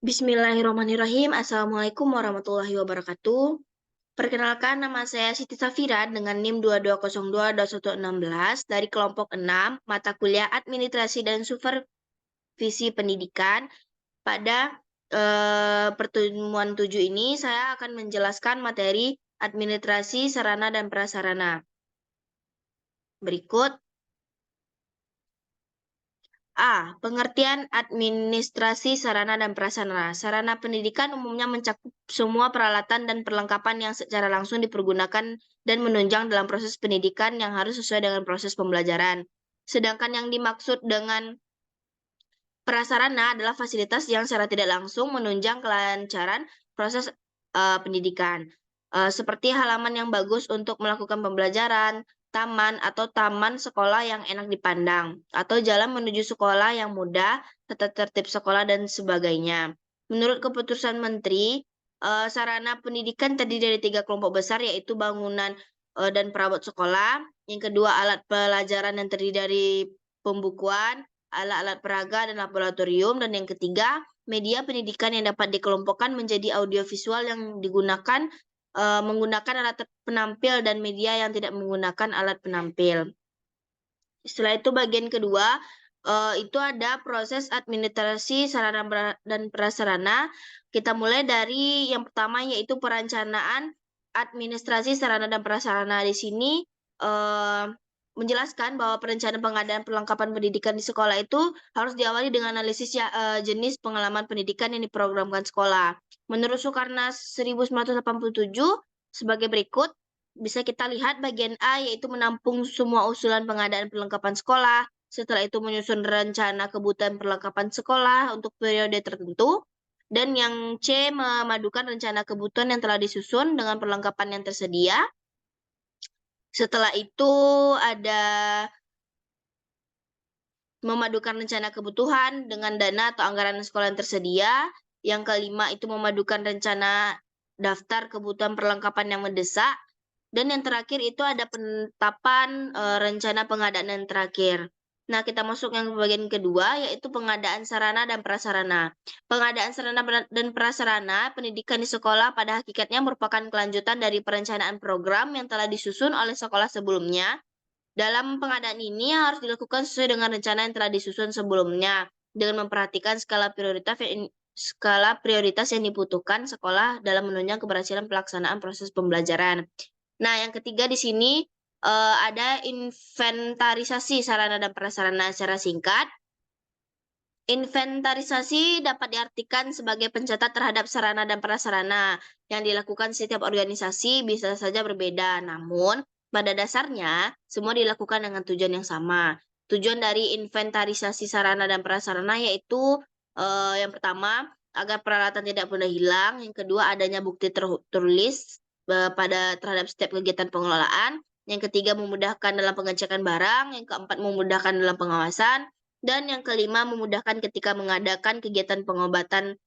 Bismillahirrahmanirrahim. Assalamualaikum warahmatullahi wabarakatuh. Perkenalkan, nama saya Siti Safira dengan NIM 22022116 dari kelompok 6 mata kuliah Administrasi dan Supervisi Pendidikan. Pada pertemuan 7 ini saya akan menjelaskan materi administrasi sarana dan prasarana. Berikut A. Pengertian administrasi sarana dan prasarana. Sarana pendidikan umumnya mencakup semua peralatan dan perlengkapan yang secara langsung dipergunakan dan menunjang dalam proses pendidikan yang harus sesuai dengan proses pembelajaran. Sedangkan yang dimaksud dengan prasarana adalah fasilitas yang secara tidak langsung menunjang kelancaran proses pendidikan. Seperti halaman yang bagus untuk melakukan pembelajaran, taman atau taman sekolah yang enak dipandang, atau jalan menuju sekolah yang mudah, tata tertib sekolah, dan sebagainya. Menurut keputusan Menteri, sarana pendidikan terdiri dari 3 kelompok besar, yaitu bangunan dan perabot sekolah. Yang kedua, alat pelajaran yang terdiri dari pembukuan, alat-alat peraga, dan laboratorium. Dan yang ketiga, media pendidikan yang dapat dikelompokkan menjadi audiovisual yang digunakan menggunakan alat penampil dan media yang tidak menggunakan alat penampil. Setelah itu bagian kedua, itu ada proses administrasi sarana dan prasarana. Kita mulai dari yang pertama, yaitu perencanaan administrasi sarana dan prasarana. Di sini menjelaskan bahwa perencanaan pengadaan perlengkapan pendidikan di sekolah itu harus diawali dengan analisis jenis pengalaman pendidikan yang diprogramkan sekolah. Menurut Sukarnas 1987 sebagai berikut, bisa kita lihat bagian A, yaitu menampung semua usulan pengadaan perlengkapan sekolah. Setelah itu menyusun rencana kebutuhan perlengkapan sekolah untuk periode tertentu. Dan yang C, memadukan rencana kebutuhan yang telah disusun dengan perlengkapan yang tersedia. Setelah itu ada memadukan rencana kebutuhan dengan dana atau anggaran sekolah yang tersedia. Yang kelima itu memadukan rencana daftar kebutuhan perlengkapan yang mendesak. Dan yang terakhir itu ada penetapan rencana pengadaan yang terakhir. Nah, kita masuk yang bagian kedua, yaitu pengadaan sarana dan prasarana. Pengadaan sarana dan prasarana pendidikan di sekolah pada hakikatnya merupakan kelanjutan dari perencanaan program yang telah disusun oleh sekolah sebelumnya. Dalam pengadaan ini harus dilakukan sesuai dengan rencana yang telah disusun sebelumnya, dengan memperhatikan skala prioritas yang dibutuhkan sekolah dalam menunjang keberhasilan pelaksanaan proses pembelajaran. Nah, yang ketiga di sini ada inventarisasi sarana dan prasarana secara singkat. Inventarisasi dapat diartikan sebagai pencatat terhadap sarana dan prasarana yang dilakukan setiap organisasi bisa saja berbeda, namun pada dasarnya semua dilakukan dengan tujuan yang sama. Tujuan dari inventarisasi sarana dan prasarana yaitu yang pertama, agar peralatan tidak mudah hilang, yang kedua adanya bukti tertulis terhadap setiap kegiatan pengelolaan, yang ketiga memudahkan dalam pengecekan barang, yang keempat memudahkan dalam pengawasan, dan yang kelima memudahkan ketika mengadakan kegiatan pengobatan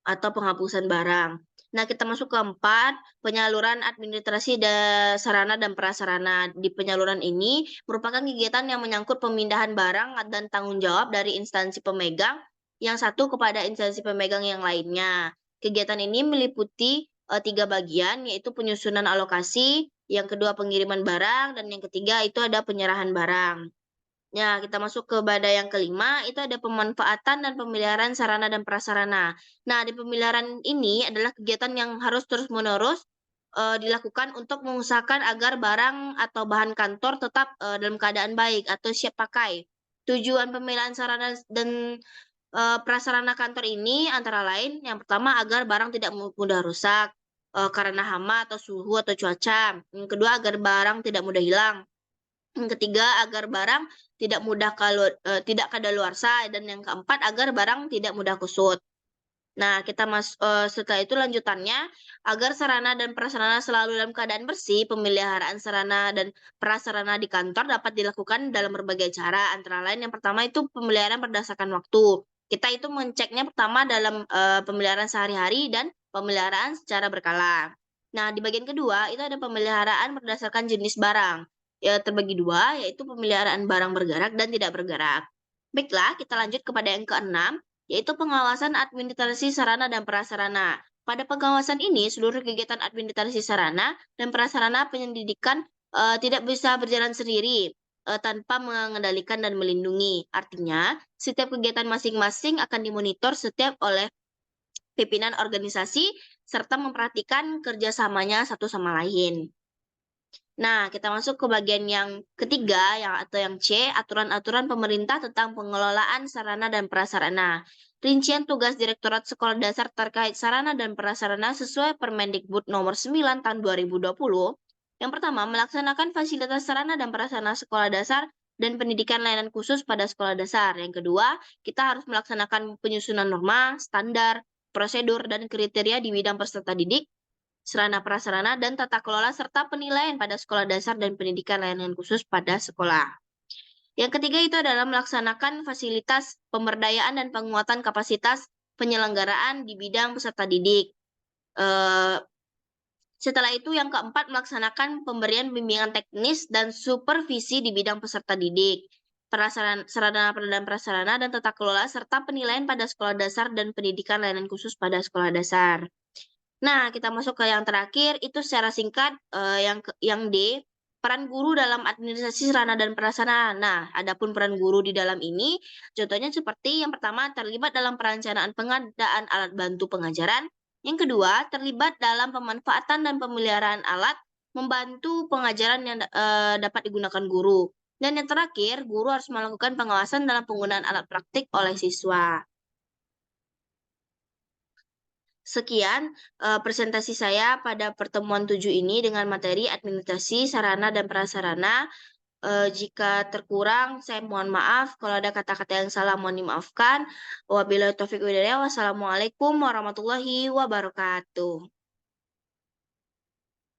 atau penghapusan barang. Nah, kita masuk ke 4, penyaluran administrasi sarana dan prasarana. Di penyaluran ini merupakan kegiatan yang menyangkut pemindahan barang dan tanggung jawab dari instansi pemegang yang satu kepada instansi pemegang yang lainnya. Kegiatan ini meliputi 3 bagian, yaitu penyusunan alokasi, yang kedua pengiriman barang, dan yang ketiga itu ada penyerahan barang. Ya, kita masuk ke pada yang kelima, itu ada pemanfaatan dan pemeliharaan sarana dan prasarana. Nah, di pemeliharaan ini adalah kegiatan yang harus terus-menerus dilakukan untuk mengusahakan agar barang atau bahan kantor tetap dalam keadaan baik atau siap pakai. Tujuan pemeliharaan sarana dan prasarana kantor ini antara lain, yang pertama agar barang tidak mudah rusak karena hama atau suhu atau cuaca. Yang kedua agar barang tidak mudah hilang. Yang ketiga, agar barang tidak kadaluarsa, dan yang keempat, agar barang tidak mudah kusut. Nah, setelah itu lanjutannya, agar sarana dan prasarana selalu dalam keadaan bersih, pemeliharaan sarana dan prasarana di kantor dapat dilakukan dalam berbagai cara. Antara lain yang pertama itu pemeliharaan berdasarkan waktu. Kita itu mengeceknya pertama dalam pemeliharaan sehari-hari dan pemeliharaan secara berkala. Nah, di bagian kedua itu ada pemeliharaan berdasarkan jenis barang. Ya, terbagi dua, yaitu pemeliharaan barang bergerak dan tidak bergerak. Baiklah, kita lanjut kepada yang keenam, yaitu pengawasan administrasi sarana dan prasarana. Pada pengawasan ini, seluruh kegiatan administrasi sarana dan prasarana pendidikan tidak bisa berjalan sendiri tanpa mengendalikan dan melindungi. Artinya, setiap kegiatan masing-masing akan dimonitor setiap oleh pimpinan organisasi serta memperhatikan kerjasamanya satu sama lain. Nah, kita masuk ke bagian yang ketiga, yang C, aturan-aturan pemerintah tentang pengelolaan sarana dan prasarana. Rincian tugas Direktorat Sekolah Dasar terkait sarana dan prasarana sesuai Permendikbud nomor 9 tahun 2020. Yang pertama, melaksanakan fasilitas sarana dan prasarana sekolah dasar dan pendidikan layanan khusus pada sekolah dasar. Yang kedua, kita harus melaksanakan penyusunan norma, standar, prosedur, dan kriteria di bidang peserta didik, sarana prasarana, dan tata kelola serta penilaian pada sekolah dasar dan pendidikan layanan khusus pada sekolah. Yang ketiga itu adalah melaksanakan fasilitas pemberdayaan dan penguatan kapasitas penyelenggaraan di bidang peserta didik. Setelah itu yang keempat melaksanakan pemberian bimbingan teknis dan supervisi di bidang peserta didik, sarana dan prasarana dan tata kelola serta penilaian pada sekolah dasar dan pendidikan layanan khusus pada sekolah dasar. Nah, kita masuk ke yang terakhir, itu secara singkat, yang D, peran guru dalam administrasi sarana dan prasarana. Nah, adapun peran guru di dalam ini, contohnya seperti yang pertama, terlibat dalam perencanaan pengadaan alat bantu pengajaran. Yang kedua, terlibat dalam pemanfaatan dan pemeliharaan alat, membantu pengajaran yang dapat digunakan guru. Dan yang terakhir, guru harus melakukan pengawasan dalam penggunaan alat praktik oleh siswa. Sekian presentasi saya pada pertemuan 7 ini dengan materi administrasi sarana dan prasarana. Jika terkurang saya mohon maaf, kalau ada kata-kata yang salah mohon dimaafkan. Wabillahi taufiq wal hidayah. Wassalamualaikum warahmatullahi wabarakatuh.